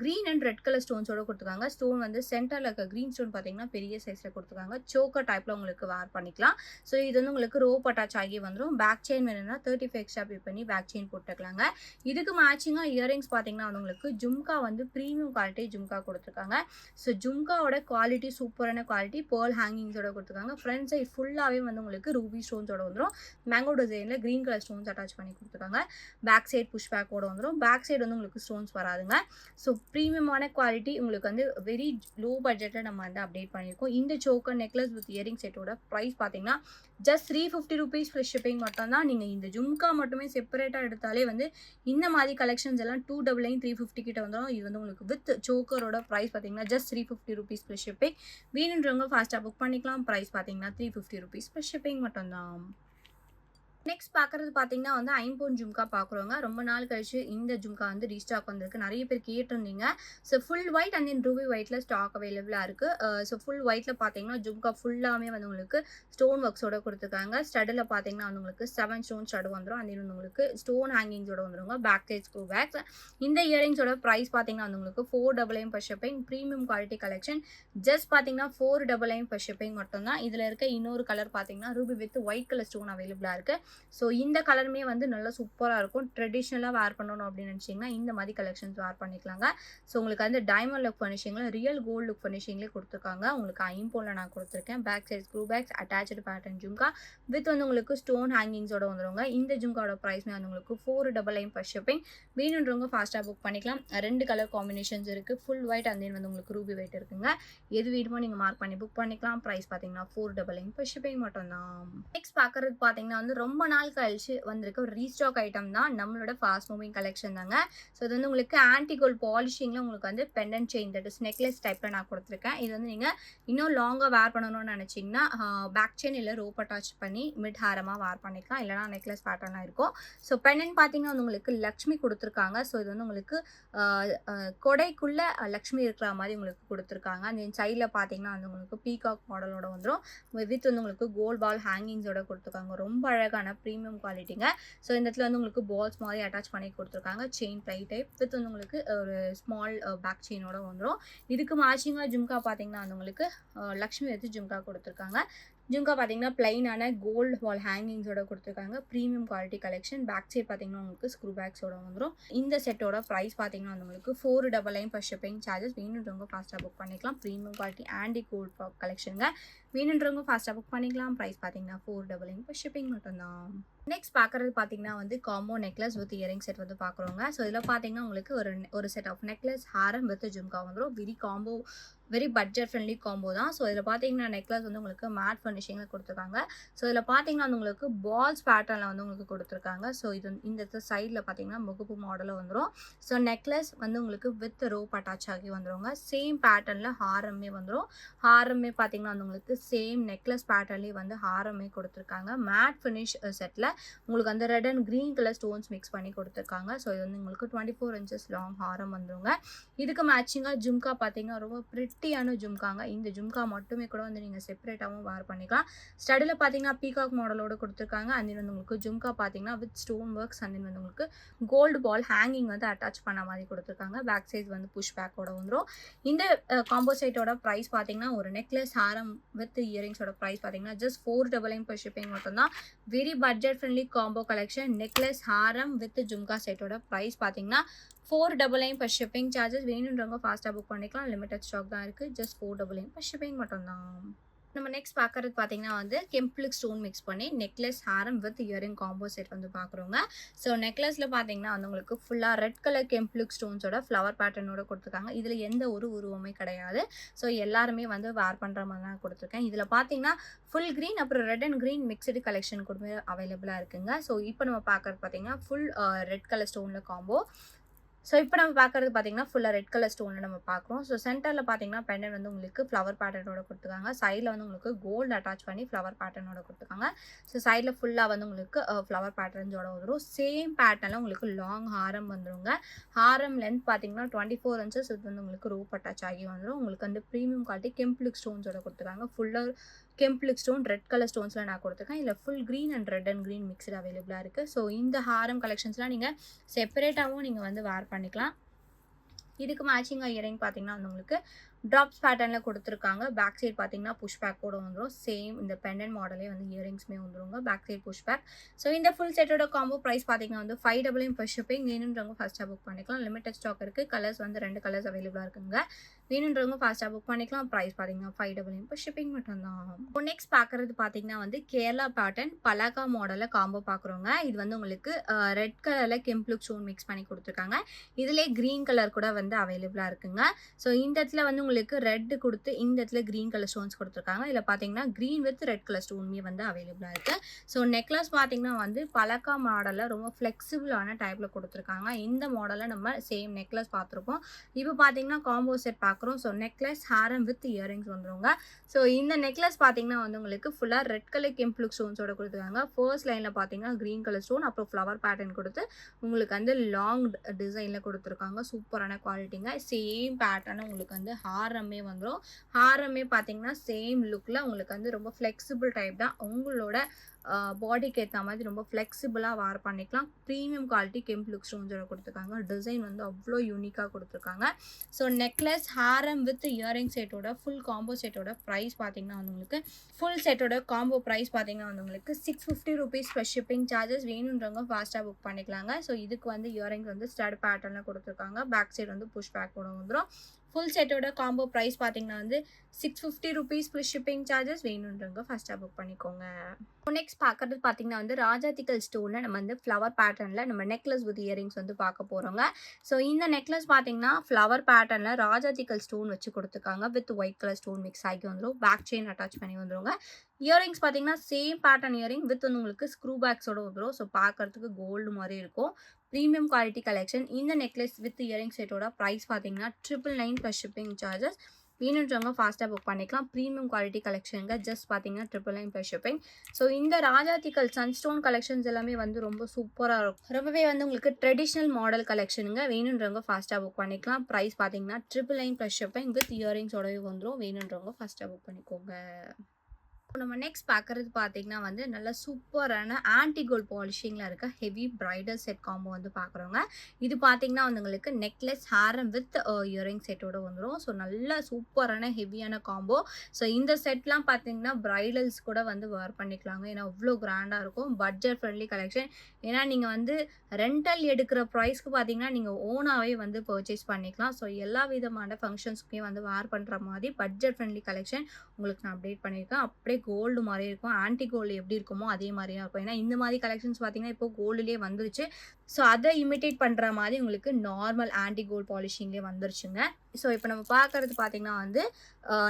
க்ரீன் அண்ட் ரெட் கலர் ஸ்டோன்ஸோட கொடுத்துருக்காங்க. ஸ்டோன் வந்து சென்டரில் இருக்க க்ரீன் ஸ்டோன் பார்த்தீங்கன்னா பெரிய சைஸில் கொடுத்துருக்காங்க. சோக்கர் டைப்பில் உங்களுக்கு வேர் பண்ணிக்கலாம். ஸோ இது வந்து உங்களுக்கு ரோப் அட்டாச் ஆகி வந்துடும். பேக் செயின் வேணும்னா 35 எக்ஸ்ட்ரா பே பண்ணி பேக் செயின் போட்டுக்கலாங்க. இதுக்கு மேட்சிங்காக இயரிங்ஸ் பார்த்தீங்கன்னா வந்து உங்களுக்கு ஜும்கா வந்து ப்ரீமியம் குவாலிட்டி ஜும்கா கொடுத்துருக்காங்க. ஸோ ஜும்காவோட குவாலிட்டி சூப்பரான குவாலிட்டி. பேர்ல் ஹேங்கிங்ஸோட கொடுத்துருக்காங்க. ஃப்ரண்ட் சைட் ஃபுல்லாகவே வந்து உங்களுக்கு ரூபி ஸ்டோன்ஸோட வந்துடும். மேங்கோ டிசைனில் க்ரீன் கலர் ஸ்டோன்ஸ் அட்டாச் பண்ணி கொடுத்துருக்காங்க. பேக் சைட் புஷ் பேக்கோட வந்துடும். பேக் சைடு வந்து உங்களுக்கு ஸ்டோன்ஸ் வராதுங்க. ஸோ ப்ரீமியமான குவாலிட்டி உங்களுக்கு வந்து வெரி லோ பட்ஜெட்டில் நம்ம வந்து அப்டேட் பண்ணியிருக்கோம். இந்த சோக்கர் நெக்லஸ் வித் இயரிங் செட்டோட ப்ரைஸ் பார்த்தீங்கன்னா ஜஸ்ட் 350 rupees ப்ளஸ் ஷிப்பிங் மட்டும் தான். நீங்கள் இந்த ஜும்கா மட்டுமே செப்பரேட்டாக எடுத்தாலே வந்து இந்த மாதிரி கலெக்ஷன்ஸ் எல்லாம் 299 350 கிட்ட வந்துடும். இது வந்து உங்களுக்கு வித் சோக்கரோட ப்ரைஸ் பார்த்தீங்கன்னா ஜஸ்ட் 350 rupees ப்ளஸ் ஷிப்பிங். வேணுன்றவங்க ஃபாஸ்ட்டாக புக் பண்ணிக்கலாம். ப்ரைஸ் பார்த்தீங்கன்னா 350 rupees ப்ளஸ் ஷிப்பிங் மட்டும்தான். நெக்ஸ்ட் பார்க்குறது பார்த்தீங்கன்னா வந்து ஐம்பொன் ஜும்கா பார்க்குறோங்க. ரொம்ப நாள் கழிச்சு இந்த ஜும்கா வந்து ரீஸ்டாக் வந்திருக்கு. நிறைய பேர் கேட்டிருந்தீங்க. So full white and then Ruby ஒயிட்டில் ஸ்டாக் அவைலபிளாக இருக்குது. ஸோ ஃபுல் ஒயிட்டில் பார்த்தீங்கன்னா ஜும்கா ஃபுல்லாமே வந்து உங்களுக்கு ஸ்டோன் ஒர்க்ஸோட கொடுத்துருக்காங்க. ஸ்டடில் பார்த்தீங்கன்னா வந்து உங்களுக்கு 7 ஸ்டோன் ஸ்டடு வந்துடும். அது வந்து உங்களுக்கு ஸ்டோன் ஹேங்கிங்ஸோட வந்துடுங்க. Back side screw backs. இந்த இயரிங்ஸோட ப்ரைஸ் பார்த்தீங்கன்னா வந்து உங்களுக்கு 499 per shipping. Premium quality collection. Just பார்த்தீங்கன்னா 499 per shipping மட்டும்தான். இதில் இருக்க இன்னொரு கலர் பார்த்தீங்கன்னா Ruby with white colour stone அவைலபிளாக இருக்குது. ஸோ இந்த கலருமே வந்து நல்லா சூப்பராக இருக்கும். ட்ரெடிஷ்னலாக வேர் பண்ணணும் அப்படின்னு நினச்சிங்கன்னா இந்த மாதிரி கலெக்ஷன்ஸ் வேர் பண்ணிக்கலாங்க. ஸோ உங்களுக்கு வந்து டைமண்ட் லுக் ஃபினிஷிங்கில் ரியல் கோல்டு லுக் ஃபினிஷிங்லேயே கொடுத்துருக்காங்க. உங்களுக்கு ஐம்போனில் நான் கொடுத்துருக்கேன். Back side screw backs attach pattern jhumka with வந்து உங்களுக்கு ஸ்டோன் ஹேங்கிங்ஸோட வந்துடுங்க. இந்த ஜும்காவோட ப்ரைஸ்மே வந்து உங்களுக்கு 499 per shipping. வேணுன்றவங்க ஃபாஸ்ட்டாக புக் பண்ணிக்கலாம். 2 கலர் காம்பினேஷன்ஸ் இருக்குது. ஃபுல் ஒயிட் அண்ட் தென் வந்து உங்களுக்கு ரூபி ஒயிட் இருக்குங்க. எது வேணுமோ நீங்கள் மார்க் பண்ணி புக் பண்ணிக்கலாம். ப்ரைஸ் பார்த்தீங்கன்னா 499 per shipping மட்டும்தான். நெக்ஸ்ட் பார்க்குறது பார்த்தீங்கன்னா வந்து ரொம்ப நாள் கழிச்சு வந்திருக்க ஒரு ரீஸ்டாக் ஐட்டம் தான். நம்மளோட ஃபாஸ்ட் மூவிங் கலெக்ஷன் தாங்க. ஸோ இது வந்து உங்களுக்கு ஆன்டி கோல்ட் பாலிஷிங்கில் உங்களுக்கு வந்து pendant chain that is necklace டைப்பில் நான் கொடுத்துருக்கேன். இது வந்து நீங்கள் இன்னும் லாங்காக வேர் பண்ணணும்னு நினச்சிங்கன்னா பேக் செயின் இல்லை ரோப் அட்டாச் பண்ணி மிட் ஹாரமாக வேர் பண்ணிக்கலாம். இல்லைனா நெக்லஸ் பேட்டர்னாக இருக்கும். ஸோ பெண்டன்ட் பார்த்தீங்கன்னா வந்து உங்களுக்கு லக்ஷ்மி கொடுத்துருக்காங்க. ஸோ இது வந்து உங்களுக்கு கொடைக்குள்ளே லக்ஷ்மி இருக்கிற மாதிரி உங்களுக்கு கொடுத்துருக்காங்க. அந்த சைடில் பார்த்தீங்கன்னா வந்து உங்களுக்கு பீகாக் மாடலோட வந்துடும். வித் வந்து உங்களுக்கு கோல்ட் பால் ஹேங்கிங்ஸோட கொடுத்துருக்காங்க. ரொம்ப அழகான ப்ரீமியம் குவாலிட்டிங்க. ஸோ இந்த இடத்துல வந்து உங்களுக்கு பால்ஸ் மாதிரி அட்டாச் பண்ணி கொடுத்துருக்காங்க. செயின் ப்ளை டைப் வித் வந்து உங்களுக்கு ஒரு ஸ்மால் பேக் செயினோட வந்துடும். இதுக்கு மேட்சிங்காக ஜும்கா பார்த்தீங்கன்னா வந்து உங்களுக்கு லக்ஷ்மி வச்சு ஜும்கா கொடுத்துருக்காங்க. ஜும்கா பார்த்தீங்கன்னா பிளைனான கோல்டு வால் ஹேங்கிங்ஸோட கொடுத்துருக்காங்க. Premium quality collection. Back side பார்த்தீங்கன்னா உங்களுக்கு ஸ்க்ரூ பேக்ஸோட வந்துடும். இந்த செட்டோட ப்ரைஸ் பார்த்தீங்கன்னா வந்து உங்களுக்கு 499 + ஷிப்பிங் சார்ஜஸ். வேணுன்றவங்க ஃபாஸ்ட்டாக புக் பண்ணிக்கலாம். ப்ரீமியம் குவாலிட்டி ஆன்டி கோல்ட் கலெக்ஷனுங்க. வேணுன்றவங்க ஃபாஸ்ட்டாக புக் பண்ணிக்கலாம். ப்ரைஸ் பார்த்தீங்கன்னா 499 + ஷிப்பிங் மட்டும்தான். நெக்ஸ்ட் பார்க்குறது பார்த்தீங்கன்னா வந்து combo necklace with earring set வந்து பார்க்குறோங்க. ஸோ இதில் பார்த்தீங்கன்னா உங்களுக்கு ஒரு செட் ஆஃப் நெக்லஸ் ஹாரம் வித் ஜும்கா வந்துடும். வெரி பட்ஜெட் ஃப்ரெண்ட்லி காம்போ தான். ஸோ இதில் பார்த்தீங்கன்னா நெக்லஸ் வந்து உங்களுக்கு மேட் ஃபினிஷிங்கில் கொடுத்துருக்காங்க. ஸோ இதில் பார்த்தீங்கன்னா வந்து உங்களுக்கு பால்ஸ் பேட்டர்னில் வந்து உங்களுக்கு கொடுத்துருக்காங்க. ஸோ இந்த சைடில் பார்த்தீங்கன்னா முகப்பு மாடலில் வந்துடும். ஸோ நெக்லஸ் வந்து உங்களுக்கு வித் ரோப் அட்டாச் ஆகி வந்துடுங்க. சேம் பேட்டர்னில் ஹாரமே வந்துடும். ஹாரமே பார்த்தீங்கன்னா வந்து உங்களுக்கு சேம் நெக்லஸ் பேட்டர்ன்லேயே வந்து ஹாரமே கொடுத்துருக்காங்க. மேட் ஃபினிஷ் செட்டில் உங்களுக்கு வந்து red and green colour stones mix பண்ணி கொடுத்துருக்காங்க. ஸோ இது வந்து உங்களுக்கு 24 inches லாங் ஹாரம் வந்துருங்க. இதுக்கு மேட்சிங்காக ஜும்கா பார்த்தீங்கன்னா ரொம்ப பிரிட்டியான ஜும்காங்க. இந்த ஜும்கா மட்டுமே கூட வந்து நீங்கள் செப்பரேட்டாகவும் வேர் பண்ணிக்கலாம். ஸ்டடில் பார்த்தீங்கன்னா பீகாக் மாடலோடு கொடுத்துருக்காங்க. அண்ட் தென் வந்து உங்களுக்கு ஜும்கா பார்த்தீங்கன்னா with stone works and then வந்து உங்களுக்கு கோல்டு பால் ஹேங்கிங் வந்து அட்டாச் பண்ண மாதிரி கொடுத்துருக்காங்க. பேக் சைஸ் வந்து புஷ் பேக்கோட வந்துடும். இந்த காம்போ செட்டோட ப்ரைஸ் பார்த்தீங்கன்னா ஒரு நெக்லஸ் ஹாரம் வித் இயரிங்ஸோட ப்ரைஸ் பார்த்தீங்கன்னா ஜஸ்ட் 499 + ஷிப்பிங் மட்டும்தான். Very budget friendly combo collection. Necklace ஹாரம் வித் ஜும்கா செட்டோட ப்ரைஸ் பார்த்தீங்கன்னா 499 + ஷிப்பிங் சார்ஜஸ். வேணுன்றவங்க ஃபாஸ்ட்டாக புக் பண்ணிக்கலாம். லிமிடெட் ஸ்டாக் தான் இருக்குது. ஜஸ்ட் 499 + ஷிப்பிங் மட்டும்தான். நம்ம நெக்ஸ்ட் பார்க்குறது பார்த்தீங்கன்னா வந்து கெம்ப்ளிக் ஸ்டோன் மிக்ஸ் பண்ணி நெக்லஸ் ஹாரம் வித் இயரிங் காம்போ செட் வந்து பார்க்குறோங்க. ஸோ நெக்லஸில் பார்த்தீங்கன்னா வந்து உங்களுக்கு ஃபுல்லாக ரெட் கலர் கெம்ப்ளிக் ஸ்டோன்ஸோட ஃப்ளவர் பேட்டர்னோட கொடுத்துருக்காங்க. இதில் எந்த ஒரு உருவமே கிடையாது. ஸோ எல்லாருமே வந்து வேர் பண்ணுற மாதிரி தான் கொடுத்துருக்கேன். இதில் பார்த்தீங்கன்னா ஃபுல் க்ரீன் அப்புறம் red and green mixed collection கூட அவைலபிளாக இருக்குங்க. ஸோ இப்போ நம்ம பார்க்குறது பார்த்தீங்கன்னா ஃபுல் ரெட் கலர் ஸ்டோனில் காம்போ. ஸோ இப்போ நம்ம பார்க்குறது பார்த்தீங்கன்னா ஃபுல்லாக ரெட் கலர் ஸ்டோனில் நம்ம பார்க்குறோம். ஸோ சென்டரில் பார்த்தீங்கன்னா பெண்டன் வந்து உங்களுக்கு ஃப்ளவர் பேட்டர்னோட கொடுத்துருக்காங்க. சைடில் வந்து உங்களுக்கு கோல்டு அட்டாச் பண்ணி ஃப்ளவர் பேட்டர்னோட கொடுத்துருக்காங்க. ஸோ சைடில் ஃபுல்லாக வந்து உங்களுக்கு ஃப்ளவர் பேட்டர்ன்ஸோட வந்துடும். சேம் பேட்டர்னில் உங்களுக்கு லாங் ஹாரம் வந்துடுங்க. ஹாரம் லென்த் பார்த்தீங்கன்னா 24 inches. இது வந்து உங்களுக்கு ரோப் அட்டாச் ஆகி வந்துடும். உங்களுக்கு வந்து ப்ரீமியம் குவாலிட்டி கெம்ப்ளிக் ஸ்டோன்ஸோட கொடுத்துருக்காங்க. ஃபுல்லாக கெம்ப்ளிக் ஸ்டோன் ரெட் கலர் ஸ்டோன்ஸில் நான் கொடுத்துருக்கேன். இதில் full green and red and green mixed அவைலபிளாக இருக்குது. ஸோ இந்த ஹாரம் கலெக்ஷன்ஸ்லாம் நீங்கள் செப்பரேட்டாகவும் நீங்கள் வந்து வேர் பண்ணிக்கலாம். இதுக்கு மேட்சிங்காக இயரிங் பார்த்தீங்கன்னா வந்து உங்களுக்கு ட்ராப்ஸ் பேட்டர்னில் கொடுத்துருக்காங்க. பேக் சைட் பார்த்தீங்கன்னா புஷ் பேக்கோட வந்துடும். சேம் இந்த பெண்டன் மாடலே வந்து இயரிங்ஸுமே வந்துருங்க. Back side push back. So இந்த ஃபுல் செட்டோட காம்போ ப்ரைஸ் பார்த்தீங்கன்னா வந்து 599 + ஷிப்பிங். வேணுன்றவங்க ஃபாஸ்ட்டாக புக் பண்ணிக்கலாம். லிமிடெட் ஸ்டாக் இருக்குது. கலர்ஸ் வந்து 2 கலர்ஸ் அவைலபிளாக இருக்குங்க. வேணுன்றவங்க ஃபாஸ்ட்டாக புக் பண்ணிக்கலாம். ப்ரைஸ் பார்த்தீங்கன்னா 599 + ஷிப்பிங் மட்டும்தான். இப்போ நெக்ஸ்ட் பார்க்குறது பார்த்தீங்கன்னா வந்து கேரளா பேட்டர்ன் பலாக்கா மாடலில் காம்போ பார்க்குறோங்க. இது வந்து உங்களுக்கு ரெட் கலரில் கெம்ப்ளிக் ஸ்டோன் மிக்ஸ் பண்ணி கொடுத்துருக்காங்க. இதிலே க்ரீன் கலர் கூட வந்து அவைலபிளாக இருக்குங்க. ஸோ இந்த இடத்துல வந்து உங்களுக்கு ரெட் கொடுத்து இந்த இடத்துல க்ரீன் கலர் ஸ்டோன்ஸ் கொடுத்துருக்காங்க. இதில் பார்த்தீங்கன்னா க்ரீன் வித் ரெட் கலர் ஸ்டோன்மே வந்து அவைலபிளாக இருக்குது. ஸோ நெக்லஸ் பார்த்தீங்கன்னா வந்து பலக்கா மாடலில் ரொம்ப ஃப்ளெக்சிபிளான டைப்பில் கொடுத்துருக்காங்க. இந்த மாடலில் நம்ம சேம் நெக்லஸ் பார்த்துருப்போம். இப்போ பார்த்தீங்கன்னா காம்போ செட் பார்க்குறோம். ஸோ நெக்லஸ் ஹாரம் வித் இயரிங்ஸ் வந்துருங்க. ஸோ இந்த நெக்லஸ் பார்த்தீங்கன்னா வந்து உங்களுக்கு ஃபுல்லாக ரெட் கலர் கெம்ப்ளிக் ஸ்டோன்ஸோட கொடுத்துருக்காங்க. ஃபர்ஸ்ட் லைனில் பார்த்தீங்கன்னா க்ரீன் கலர் ஸ்டோன் அப்புறம் ஃப்ளவர் பேட்டர்ன் கொடுத்து உங்களுக்கு வந்து லாங் டிசைனில் கொடுத்துருக்காங்க. சூப்பரான குவாலிட்டிங்க. சேம் பேட்டர்னு உங்களுக்கு வந்து ஹாரமே வந்துடும். ஹாரமே பார்த்தீங்கன்னா சேம் லுக்கில் உங்களுக்கு வந்து ரொம்ப ஃப்ளெக்சிபிள் டைப் தான். உங்களோட பாடிக்கு ஏற்ற மாதிரி ரொம்ப ஃப்ளெக்சிபிளாக வேர் பண்ணிக்கலாம். ப்ரீமியம் குவாலிட்டி கெம்ப்ளிக் ஸ்டோன்ஸோட கொடுத்துருக்காங்க. டிசைன் வந்து அவ்வளோ யூனிக்காக கொடுத்துருக்காங்க. ஸோ நெக்லஸ் ஹாரம் வித் இயரிங் செட்டோட ஃபுல் காம்போ செட்டோட ப்ரைஸ் பார்த்தீங்கன்னா வந்து உங்களுக்கு ஃபுல் செட்டோட காம்போ ப்ரைஸ் பார்த்தீங்கன்னா வந்து உங்களுக்கு 650 rupees + ஷிப்பிங் சார்ஜஸ். வேணுன்றவங்க ஃபாஸ்ட்டாக புக் பண்ணிக்கலாங்க. ஸோ இதுக்கு வந்து இயரிங்ஸ் வந்து ஸ்டட் பேட்டர்னில் கொடுத்துருக்காங்க. பேக் சைடு வந்து புஷ் பேக்கோட வந்துடும். ஃபுல் செட்டோட காம்போ ப்ரைஸ் பார்த்தீங்கன்னா வந்து 650 rupees + ஷிப்பிங் சார்ஜஸ். வேணுன்றவங்க ஃபஸ்ட்டாக புக் பண்ணிக்கோங்க. நெக்ஸ்ட் பார்க்குறது பார்த்தீங்கன்னா வந்து ராஜாத்திக்கல் ஸ்டோனில் நம்ம வந்து ஃப்ளவர் பேட்டர்னில் நம்ம நெக்லஸ் வித் இயரிங்ஸ் வந்து பார்க்க போகிறோங்க. ஸோ இந்த நெக்லஸ் பார்த்தீங்கன்னா ஃப்ளவர் பேட்டர்னில் ராஜாத்திக்கல் ஸ்டோன் வச்சு கொடுத்துருக்காங்க. With white colour stone mix ஆகி வந்துடும். பேக் செயின் அட்டாச் பண்ணி வந்துருங்க. இயரிங்ஸ் பார்த்தீங்கன்னா சேம் பேட்டர்ன் இயரிங் வித் வந்து உங்களுக்கு ஸ்க்ரூ பேக்ஸோட வந்துடும். ஸோ பார்க்கறதுக்கு கோல்டு மாதிரி இருக்கும். Premium quality collection. இந்த நெக்லஸ் வித் இயரிங் செட்டோட ப்ரைஸ் பார்த்தீங்கன்னா 999 + ஷிப்பிங் சார்ஜஸ். வேணுன்றவங்க ஃபாஸ்ட்டாக புக் பண்ணிக்கலாம். ப்ரீமியம் குவாலிட்டி கலெக்ஷனுங்க. ஜஸ்ட் பார்த்தீங்கன்னா 999 + ஷிப்பிங். ஸோ இந்த ராஜாத்திக்கல் சன்ஸ்டோன் கலெக்ஷன்ஸ் எல்லாமே வந்து ரொம்ப சூப்பராக இருக்கும். ரொம்பவே வந்து உங்களுக்கு ட்ரெடிஷ்னல் மாடல் கலெக்ஷனுங்க. வேணுன்றவங்க ஃபாஸ்ட்டாக புக் பண்ணிக்கலாம். ப்ரைஸ் பார்த்தீங்கன்னா 999 + ஷிப்பிங் வித் இயரிங்ஸோடவே வந்துடும். வேணுன்றவங்க ஃபாஸ்ட்டாக புக் பண்ணிக்கோங்க. நம்ம நெக்ஸ்ட் பார்க்குறது பார்த்தீங்கன்னா வந்து நல்ல சூப்பரான ஆன்டி கோல்ட் பாலிஷிங்கில் இருக்க ஹெவி பிரைடல் செட் காம்போ வந்து பார்க்குறோங்க. இது பார்த்தீங்கன்னா வந்து உங்களுக்கு நெக்லஸ் ஹாரம் வித் இயரிங் செட்டோட வந்துடும். ஸோ நல்ல சூப்பரான ஹெவியான காம்போ. ஸோ இந்த செட்லாம் பார்த்தீங்கன்னா பிரைடல்ஸ் கூட வந்து வேர் பண்ணிக்கலாங்க. ஏன்னா அவ்வளோ கிராண்டாக இருக்கும். Budget friendly collection. ஏன்னா நீங்கள் வந்து ரெண்டல் எடுக்கிற ப்ரைஸ்க்கு பார்த்தீங்கன்னா நீங்கள் ஓனாகவே வந்து பர்ச்சேஸ் பண்ணிக்கலாம். ஸோ எல்லா விதமான ஃபங்க்ஷன்ஸ்க்குமே வந்து வேர் பண்ணுற மாதிரி பட்ஜெட் ஃப்ரெண்ட்லி கலெக்ஷன் உங்களுக்கு நான் அப்டேட் பண்ணியிருக்கேன். அப்படியே கோல்டு மாரியே இருக்கும். ஆன்டி கோல்டு எப்படி இருக்குமோ அதே மாரியே இருக்கும். ஏன்னா இந்த மாரி கலெக்ஷன்ஸ் பார்த்தீங்கன்னா, இப்போ கோல்டுலயே வந்துருச்சு. ஸோ அத இமிட்டேட் பண்ற மாரி உங்களுக்கு நார்மல் ஆன்டி கோல்ட் பாலிஷிங்லயே வந்துருச்சுங்க. ஸோ இப்போ நம்ம பார்க்கறது பார்த்தீங்கன்னா வந்து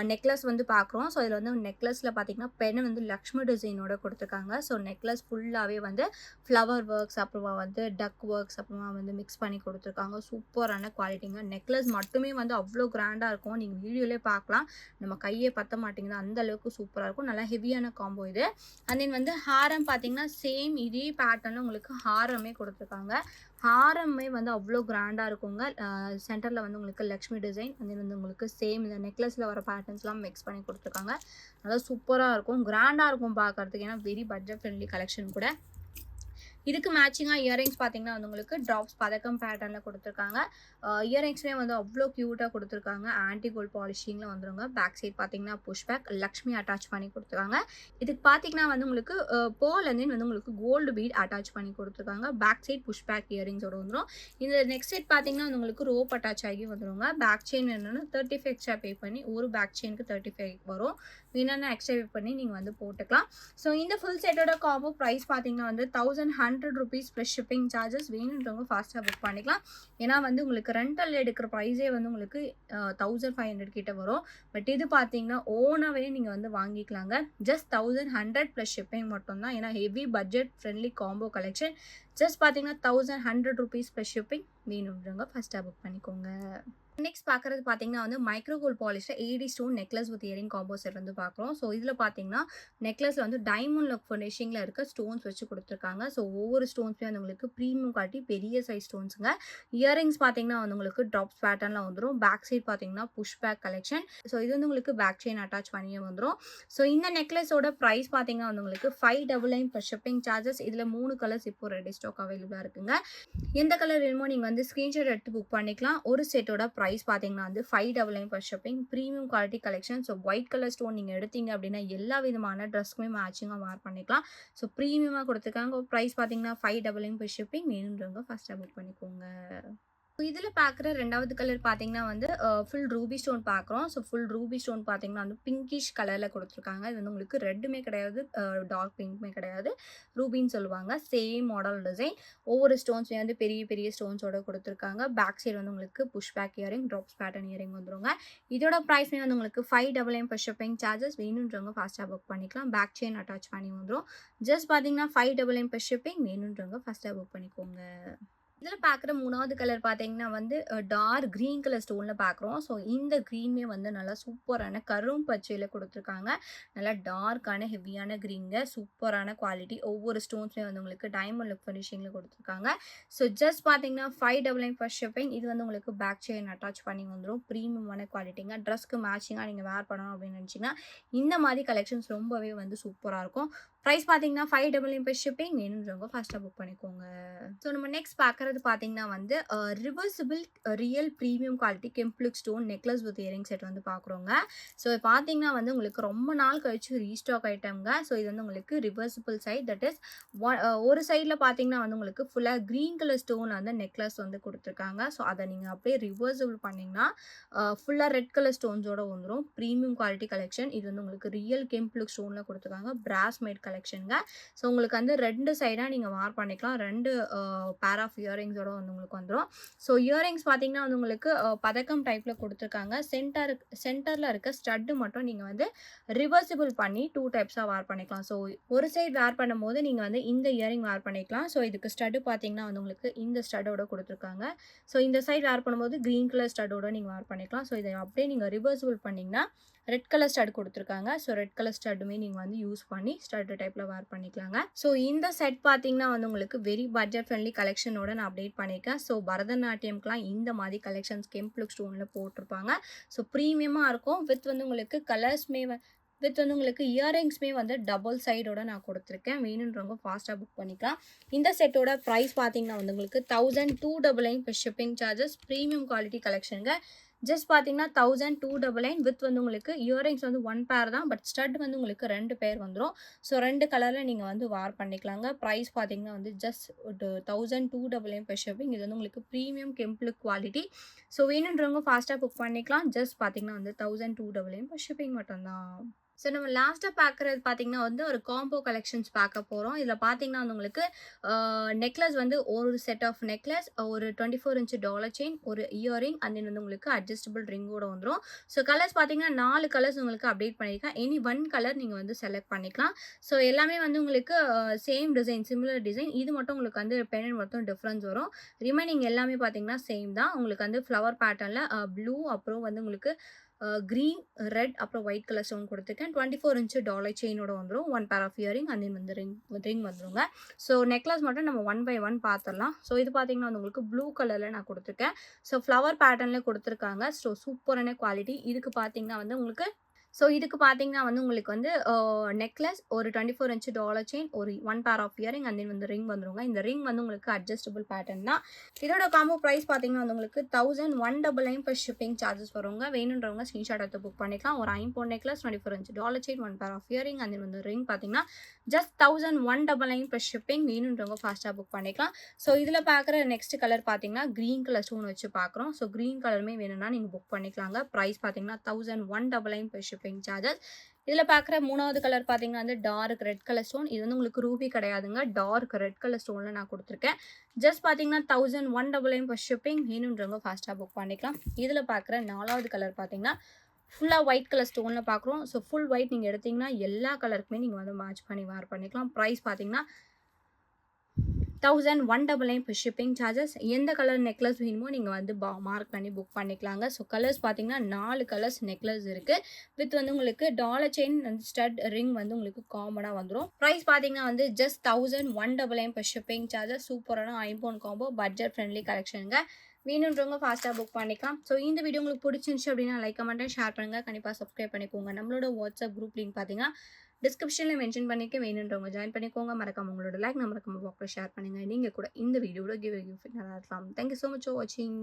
நெக்லஸ் வந்து பார்க்குறோம். ஸோ இதில வந்து நெக்லஸ்ல பார்த்தீங்கன்னா, பென் வந்து லக்ஷ்மி டிசைனோட குடுத்துருக்காங்க. ஸோ நெக்லஸ் ஃபுல்லாவே வந்து ஃப்ளவர் ஒர்க்ஸ், அப்புறமா வந்து டக் ஒர்க்ஸ், அப்புறமா வந்து மிக்ஸ் பண்ணி குடுத்துருக்காங்க. சூப்பரான குவாலிட்டிங்க. நெக்லஸ் மட்டுமே வந்து அவ்ளோ கிராண்டா இருக்கும். நீங்க வீடியோலயே பார்க்கலாம். நம்ம கையே பத்த மாட்டேங்குது. அந்த அளவுக்கு சூப்பரா இருக்கும். நல்லா ஹெவியான காம்போ இது. அண்ட் தென் வந்து ஹாரம் பார்த்தீங்கன்னா, சேம் இதே பேட்டர்ன்ல உங்களுக்கு ஹாரமே குடுத்துருக்காங்க. ஹாரமே வந்து அவ்ளோ கிராண்டா இருக்குங்க. சென்டர்ல வந்து உங்களுக்கு லக்ஷ்மி டிசைன், அண்ட் தென் வந்து உங்களுக்கு சேம் இந்த நெக்லஸ்ல வர பேட்டர்ன்ஸ்லாம் மிக்ஸ் பண்ணி குடுத்துருக்காங்க. நல்லா சூப்பரா இருக்கும். கிராண்டா இருக்கும் பார்க்கறதுக்கு. ஏன்னா வெரி பட்ஜெட் ஃப்ரெண்ட்லி கலெக்ஷன் கூட. இதுக்கு மேட்சிங்கா இயரிங்ஸ் பார்த்தீங்கன்னா வந்து உங்களுக்கு ட்ராப்ஸ் பதக்கம் பேட்டர்ன்ல குடுத்துருக்காங்க. இயரிங்ஸ்மே வந்து அவ்ளோ கியூட்டா குடுத்துருக்காங்க. ஆன்டி கோல்ட் பாலிஷிங்ல வந்துருங்க. பேக் சைட் பார்த்தீங்கன்னா புஷ் பேக் லக்ஷ்மி அட்டாச் பண்ணி குடுத்துருக்காங்க. இதுக்கு பார்த்தீங்கன்னா வந்து உங்களுக்கு பேர்ல் அண்ட் தென் வந்து உங்களுக்கு கோல்டு பீட் அட்டாச் பண்ணி குடுத்துருக்காங்க. பேக் சைட் புஷ் பேக் இயரிங்ஸோட வந்துரும். இந்த நெக்ஸ்ட் செட் பார்த்தீங்கன்னா வந்து உங்களுக்கு ரோப் அட்டாச் ஆகி வந்துருங்க. பேக் செயின் வேணும்னா 35 எக்ஸ்ட்ரா பே பண்ணி ஒரு பேக் செயினுக்கு 35 வரும். வேணும்னா எக்ஸ்ட்ரா பே பண்ணி நீங்க வந்து போட்டுக்கலாம். ஸோ இந்த ஃபுல் செட்டோட காம்போ ப்ரைஸ் பார்த்தீங்கன்னா வந்து ₹1100 ப்ளஸ் ஷிப்பிங் சார்ஜஸ். வேணுன்றவங்க ஃபாஸ்ட்டாக புக் பண்ணிக்கலாம். ஏன்னா வந்து உங்களுக்கு ரெண்டல் எடுக்கிற ப்ரைஸே வந்து உங்களுக்கு 1500 கிட்ட வரும். பட் இது பார்த்தீங்கன்னா ஓனாகவே நீங்கள் வந்து வாங்கிக்கலாங்க. ஜஸ்ட் 1100 ப்ளஸ் ஷிப்பிங் மட்டும்தான். ஏன்னா heavy budget friendly combo collection. Just பார்த்தீங்கன்னா ₹1100 ப்ளஸ் ஷிப்பிங். வேணுன்றவங்க ஃபாஸ்ட்டாக புக் பண்ணிக்கோங்க. நெக்ஸ்ட் பார்க்குறது பார்த்தீங்கன்னா வந்து மைக்ரோ கோல்ட் பாலிஷ்ல AD stone necklace with earring combo set வந்து பார்க்குறோம். ஸோ இதில் பார்த்தீங்கன்னா நெக்லஸ்ல வந்து டைமண்ட் லுக் ஃபினிஷிங்கில் இருக்க ஸ்டோன்ஸ் வச்சு கொடுத்துருக்காங்க. ஸோ ஒவ்வொரு ஸ்டோன்ஸுமே வந்து உங்களுக்கு ப்ரீமியம் குவாலிட்டி பெரிய சைஸ் ஸ்டோன்ஸுங்க. இயரிங்ஸ் பார்த்தீங்கன்னா வந்து உங்களுக்கு ட்ராப்ஸ் பேட்டர்னில் வந்துடும். பேக் சைட் பார்த்தீங்கன்னா புஷ் பேக் கலெக்ஷன். ஸோ இது வந்து உங்களுக்கு பேக் செயின் அட்டாச் பண்ணியே வந்துடும். ஸோ இந்த நெக்லஸோட ப்ரைஸ் பார்த்தீங்கன்னா வந்து உங்களுக்கு 599 ப்ளஸ் ஷிப்பிங் சார்ஜஸ். இதில் 3 கலர்ஸ் இப்போ ரெடி ஸ்டாக் அவைலபிளாக இருக்குங்க. எந்த கலர் வேணுமோ நீங்கள் வந்து ஸ்க்ரீன்ஷாட் எடுத்து புக் பண்ணிக்கலாம். ஒரு செட்டோட ப்ரைஸ் பார்த்தீங்கன்னா வந்து 599 plus shipping. Premium quality collection. So white colour stone நீங்கள் எடுத்தீங்க அப்படின்னா எல்லா விதமான ட்ரெஸ்க்குமே மேட்சிங்காக வேர் பண்ணிக்கலாம். ஸோ ப்ரீமியமாக கொடுத்துருக்காங்க. ப்ரைஸ் பார்த்தீங்கன்னா 599 ப்ளஸ் ஷிப்பிங். வேணுன்றவங்க ஃபஸ்ட்டாக புக் பண்ணிக்கோங்க. இதில் பார்க்குற ரெண்டாவது கலர் பார்த்தீங்கன்னா வந்து ஃபுல் ரூபி ஸ்டோன் பார்க்குறோம். ஸோ ஃபுல் ரூபி ஸ்டோன் பார்த்தீங்கன்னா வந்து பிங்கிஷ் கலரில் கொடுத்துருக்காங்க. இது வந்து உங்களுக்கு ரெட்டுமே கிடையாது, டார்க் பிங்க்குமே கிடையாது, ரூபின்னு சொல்லுவாங்க. Same model design. ஒவ்வொரு ஸ்டோன்ஸ்மே வந்து பெரிய பெரிய ஸ்டோன்ஸோட கொடுத்துருக்காங்க. பேக் சைடு வந்து உங்களுக்கு push back earring, drops pattern earring வந்துருங்க. இதோட ப்ரைஸ்மே வந்து உங்களுக்கு 599 ப்ளஸ் ஷிப்பிங் சார்ஜஸ். வேணுன்றவங்க ஃபாஸ்ட்டாக புக் பண்ணிக்கலாம். பேக் செயின் அட்டாச் பண்ணி வந்துடும். ஜஸ்ட் பார்த்தீங்கன்னா 599 ப்ளஸ் ஷிப்பிங். வேணுன்றவங்க ஃபாஸ்ட்டாக புக் பண்ணிக்கோங்க. இதில் பார்க்குற மூணாவது கலர் பார்த்தீங்கன்னா வந்து டார்க் க்ரீன் கலர் ஸ்டோனில் பார்க்குறோம். ஸோ இந்த க்ரீனுமே வந்து நல்லா சூப்பரான கரும் பச்சையில் கொடுத்துருக்காங்க. நல்லா டார்க்கான ஹெவியான க்ரீனுங்க. சூப்பரான குவாலிட்டி. ஒவ்வொரு ஸ்டோன்ஸுமே வந்து உங்களுக்கு டைமண்ட் லுக் ஃபினிஷிங்கில் கொடுத்துருக்காங்க. ஸோ ஜஸ்ட் பார்த்தீங்கன்னா 599 ஃபர்ஸ்ட் ஷிப்பிங். இது வந்து உங்களுக்கு பேக் செயின் அட்டாச் பண்ணி வந்துடும். ப்ரீமியமான குவாலிட்டிங்க. ட்ரெஸ்க்கு மேட்சிங்காக நீங்கள் வேர் பண்ணணும் அப்படின்னு நினச்சிங்கன்னா இந்த மாதிரி கலெக்ஷன்ஸ் ரொம்பவே வந்து சூப்பராக இருக்கும். ப்ரைஸ் பார்த்தீங்கன்னா 599 ஃபர்ஸ்ட் ஷிப்பிங். வேணுன்றவங்க ஃபாஸ்ட்டாக புக் பண்ணிக்கோங்க. ஸோ நம்ம நெக்ஸ்ட் பார்க்குறது பார்த்தீங்கன்னா வந்து ரிவர்சிபிள் ரியல் ப்ரீமியம் குவாலிட்டி கெம்ப்ளுக் stone necklace with earring set வந்து பார்க்குறோங்க. ஸோ பார்த்தீங்கன்னா வந்து உங்களுக்கு ரொம்ப நாள் கழிச்சு ரீஸ்டாக் ஐட்டம்ங்க. ஸோ இது வந்து உங்களுக்கு ரிவர்சிபிள் சைட், தட் இஸ் ஒரு சைடில் பார்த்தீங்கன்னா வந்து உங்களுக்கு ஃபுல்லாக க்ரீன் கலர் ஸ்டோன் வந்து நெக்லஸ் வந்து கொடுத்துருக்காங்க. ஸோ அதை நீங்கள் அப்படியே ரிவர்சிபிள் பண்ணிங்கன்னா ஃபுல்லாக ரெட் கலர் ஸ்டோன்ஸோட வந்துடும். Premium quality collection. இது வந்து உங்களுக்கு ரியல் கெம்ப்ளுக் ஸ்டோனில் கொடுத்துருக்காங்க. பிராஸ் மேட் கலெக்ஷனுங்க. ஸோ உங்களுக்கு வந்து 2 சைடாக நீங்கள் வார் பண்ணிக்கலாம். 2 பேர் ஆஃப் இயரிங்ஸோட வந்து உங்களுக்கு வந்துடும். ஸோ இயரிங்ஸ் பார்த்தீங்கன்னா வந்து உங்களுக்கு பதக்கம் டைப்பில் கொடுத்துருக்காங்க. சென்டரில் இருக்க ஸ்டட்டு மட்டும் நீங்கள் வந்து ரிவர்சிபிள் பண்ணி 2 டைப்ஸாக வேர் பண்ணிக்கலாம். ஸோ ஒரு சைடு வேர் பண்ணும்போது நீங்கள் வந்து இந்த இயரிங் வேர் பண்ணிக்கலாம். ஸோ இதுக்கு ஸ்டட்டு பார்த்தீங்கன்னா வந்து உங்களுக்கு இந்த ஸ்டட்டோட கொடுத்துருக்காங்க. ஸோ இந்த சைடு வேர் பண்ணும்போது க்ரீன் கலர் ஸ்டட்டோட நீங்கள் வேர் பண்ணிக்கலாம். ஸோ இதை அப்படியே நீங்கள் ரிவர்சிபிள் பண்ணிங்கன்னா ரெட் கலர் ஸ்டட் கொடுத்துருக்காங்க. ஸோ ரெட் கலர் ஸ்டட்டுமே நீங்கள் வந்து யூஸ் பண்ணி ஸ்டட்டு டைப்பில் வேர் பண்ணிக்கலாங்க. ஸோ இந்த செட் பார்த்தீங்கன்னா வந்து உங்களுக்கு வெரி பட்ஜெட் ஃப்ரெண்ட்லி கலெக்ஷனோட நான் அப்டேட் பண்ணியிருக்கேன். ஸோ பரதநாட்டியம்க்குலாம் இந்த மாதிரி கலெக்ஷன்ஸ் கெம்ப்ளுக் ஸ்டோனில் போட்டிருப்பாங்க. ஸோ ப்ரீமியமாக இருக்கும். வித் வந்து உங்களுக்கு கலர்ஸ்மே வித் வந்து உங்களுக்கு இயரிங்ஸ்மே வந்து டபுள் சைடோட நான் கொடுத்துருக்கேன். வேணுன்றவங்க ஃபாஸ்ட்டாக புக் பண்ணிக்கலாம். இந்த செட்டோட ப்ரைஸ் பார்த்தீங்கன்னா வந்து உங்களுக்கு 1299 plus shipping charges. Premium quality கலெக்ஷனுங்க. ஜஸ்ட் பார்த்தீங்கன்னா 1299 வித் வந்து உங்களுக்கு இயரிங்ஸ் வந்து ஒன் பேர் தான். பட் ஸ்டட் வந்து உங்களுக்கு 2 பேர் வந்துடும். ஸோ 2 கலரில் நீங்கள் வந்து வார் பண்ணிக்கலாங்க. ப்ரைஸ் பார்த்தீங்கன்னா வந்து ஜஸ்ட் 1299 ப்ளஸ் ஷிப்பிங். இது வந்து உங்களுக்கு ப்ரீமியம் கெம்பிள் குவாலிட்டி. ஸோ வேணுன்றவங்க ஃபாஸ்ட்டாக புக் பண்ணிக்கலாம். ஜஸ்ட் பார்த்தீங்கன்னா வந்து 1299 ப்ளஸ் ஷிப்பிங் மட்டும்தான். ஸோ நம்ம லாஸ்ட்டாக பார்க்குறது பார்த்தீங்கன்னா வந்து ஒரு காம்போ கலெக்ஷன்ஸ் பார்க்க போகிறோம். இதில் பார்த்தீங்கன்னா வந்து உங்களுக்கு நெக்லஸ் வந்து ஒரு செட் ஆஃப் நெக்லஸ், ஒரு 24 இன்ச் டாலர் செயின், ஒரு இயரிங் அண்ட் தென் வந்து உங்களுக்கு அட்ஜஸ்டபிள் ரிங்கோட வந்துடும். ஸோ கலர்ஸ் பார்த்தீங்கன்னா 4 கலர்ஸ் உங்களுக்கு அப்டேட் பண்ணியிருக்கேன். எனி ஒன் கலர் நீங்கள் வந்து செலக்ட் பண்ணிக்கலாம். ஸோ எல்லாமே வந்து உங்களுக்கு சேம் டிசைன், சிமிலர் டிசைன். இது மட்டும் உங்களுக்கு வந்து பெனன் மட்டும் டிஃப்ரென்ஸ் வரும். ரிமைனிங் எல்லாமே பார்த்தீங்கன்னா சேம் தான். உங்களுக்கு வந்து ஃப்ளவர் பேட்டர்னில் ப்ளூ, அப்புறம் வந்து உங்களுக்கு க்ரீன், ரெட், அப்புறம் ஒயிட் கலர் ஸ்டோன் கொடுத்துருக்கேன். 24 இன்ச் டாலர் செயினோட வந்துடும். One pair of earring and then வந்து ரிங் வந்துருங்க. ஸோ நெக்லஸ் மட்டும் நம்ம ஒன் பை ஒன் பார்த்துடலாம். ஸோ இது பார்த்தீங்கன்னா வந்து உங்களுக்கு ப்ளூ கலரில் நான் கொடுத்துருக்கேன். ஸோ ஃப்ளவர் பேட்டர்னில் கொடுத்துருக்காங்க. ஸோ சூப்பரான குவாலிட்டி. இதுக்கு பார்த்தீங்கன்னா வந்து உங்களுக்கு உங்களுக்கு வந்து நெக்லஸ், ஒரு 24 இன்ச் டாலர் செயின், ஒரு one pair of earring and then வந்து ரிங் வந்துருங்க. இந்த ரிங் வந்து உங்களுக்கு அட்ஜஸ்டபிள் பேட்டர்ன் தான். இதோட காம்போ ப்ரைஸ் பார்த்தீங்கன்னா வந்து உங்களுக்கு 1199 ப்ளஸ் ஷிப்பிங் சார்ஜஸ் வருங்க. வேணுன்றவங்க ஸ்க்ரீன்ஷாட் எடுத்து புக் பண்ணிக்கலாம். ஒரு ஐம்போன் necklace, 24 inch dollar chain, one pair of earring and then வந்து ரிங் பார்த்தீங்கன்னா ஜஸ்ட் 1199 ப்ளஸ் ஷிப்பிங். வேணுன்றவங்க ஃபாஸ்ட்டாக புக் பண்ணிக்கலாம். ஸோ இதில் பார்க்குற நெக்ஸ்ட் கலர் பார்த்தீங்கன்னா க்ரீன் கலர் ஸ்டோன் வச்சு பார்க்குறோம். ஸோ க்ரீன் கலருமே வேணும்னா நீங்கள் புக் பண்ணிக்கலாங்க. ப்ரைஸ் பார்த்தீங்கன்னா 1199 ப்ளஸ் ஷிப்பிங் சார்ஜஸ். இதில் பார்க்குற மூணாவது கலர் பார்த்தீங்கன்னா வந்து டார்க் ரெட் கலர் ஸ்டோன். இது வந்து உங்களுக்கு ரூபி கிடையாதுங்க. டார்க் ரெட் கலர் ஸ்டோனில் நான் கொடுத்துருக்கேன். ஜஸ்ட் பார்த்தீங்கன்னா 1199 ப்ளஸ் ஷிப்பிங். வேணுன்றவங்க ஃபாஸ்ட்டாக புக் பண்ணிக்கலாம். இதில் பார்க்குற நாலாவது கலர் பார்த்தீங்கன்னா ஃபுல்லாக ஒயிட் கலர் ஸ்டோனில் பார்க்குறோம். ஸோ ஃபுல் ஒயிட் நீங்கள் எடுத்திங்கன்னா எல்லா கலருக்குமே நீங்கள் வந்து மேட்ச் பண்ணி வேர் பண்ணிக்கலாம். ப்ரைஸ் பார்த்தீங்கன்னா 1199 ப்ளஸ் ஷிப்பிங் சார்ஜஸ். எந்த கலர் நெக்லஸ் வேணுமோ நீங்கள் வந்து மார்க் பண்ணி புக் பண்ணிக்கலாங்க. ஸோ கலர்ஸ் பார்த்தீங்கன்னா 4 கலர்ஸ் நெக்லஸ் இருக்குது. வித் வந்து உங்களுக்கு dollar chain and stud ring வந்து உங்களுக்கு காமனாக வந்துடும். ப்ரைஸ் பார்த்தீங்கன்னா வந்து ஜஸ்ட் 1199 ப்ளஸ் ஷிப்பிங் சார்ஜஸ். சூப்பரான ஐம்போன் காம்போ, பட்ஜெட் ஃப்ரெண்ட்லி கலெக்ஷனுங்க. வேணுன்றவங்க ஃபாஸ்ட்டாக புக் பண்ணிக்கலாம். ஸோ இந்த வீடியோ உங்களுக்கு பிடிச்சிருந்துச்சு அப்படின்னா லைக், கமெண்ட், ஷேர் பண்ணுங்கள். கண்டிப்பாக சப்ஸ்கிரைப் பண்ணிக்கோங்க. நம்மளோட வாட்ஸ்அப் குரூப் லிங்க் பார்த்தீங்கன்னா டிஸ்கிரிப்ஷனில் மென்ஷன் பண்ணிக்க. வேணுன்றவங்க ஜாயின் பண்ணிக்கோங்க. மறக்காம உங்களோட லைக் நம்பருக்கு பாக்ஸில் ஷேர் பண்ணுங்கள். நீங்கள் கூட இந்த வீடியோட கிவ் நல்லா இருக்கலாம். தேங்க்யூ ஸோ மச் ஃபார் வாட்சிங்.